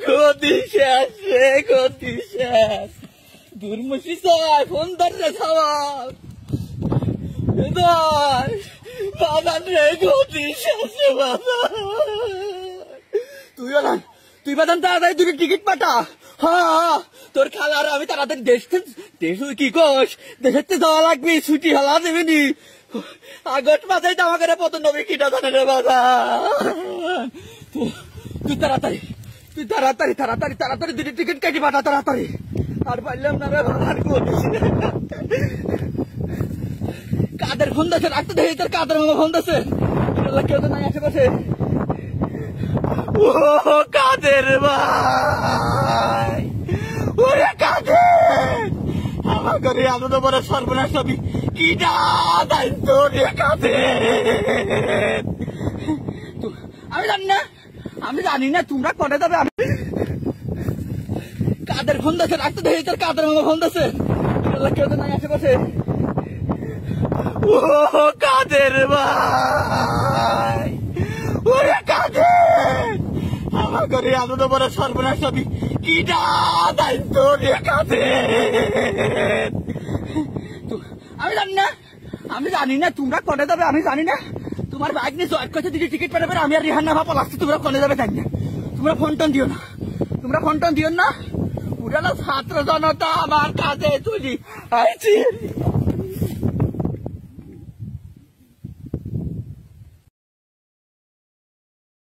গতি শেষ রে, গতি শেষ। দুর্মুষি চাই ফোন ধরে সবাই বাজান রে, গতি শেষ রে বাজান। তুই বাজান তাড়াতাড়ি দুটো টিকিট পাঠা। হ্যাঁ, তোর খালার আমি তাড়াতাড়ি দেশ কি কোষ, দেশের যাওয়া লাগবে, ছুটি হলা দেবেনি। আগস্ট মাসে জামা করে পতন নবী কিটা জানে রে বাজান। তুই তাড়াতাড়ি দুটো টিকিট কেটে পাঠা তাড়াতাড়ি। আর পারলাম না রে বাজান, কাদের ফোন দিচ্ছে, রাখতে দেখি তোর কাদের মামা ফোন দিচ্ছে। কেউ তো নাই আশেপাশে। ও কাদের ভাই, ওরে কাদের, আমার ঘরে আনন্দ বলে সর্বনাশ সবই কিটা দায়িত্ব রে কাদের। আমি জানি না তোমরা করে যাবে। আমি কাদের ফোন দিচ্ছে, রাখতে দেখি তোর কাদের মামা ফোন দিচ্ছে। কেউ তো নাই আশেপাশে। ও কাদের ভাই, ওরে কাদের, আমার ঘরে আনন্দ বলে সর্বনাশ সবই কিটা দায়িত্ব রে কাদের। আমি জানি না তোমরা করে যাবে। আমি জানি না তোমার বাইক নিয়ে জয়েট করছে, দিদি টিকিট পেতে পারে। আমি আর রিহান না ভাপা লাগছে, তোমরা করে যাবে। জানি না, তোমরা ফোন টোন দিও না। পুরানো ছাত্র জনতা আমার কাছে চলি আইছি।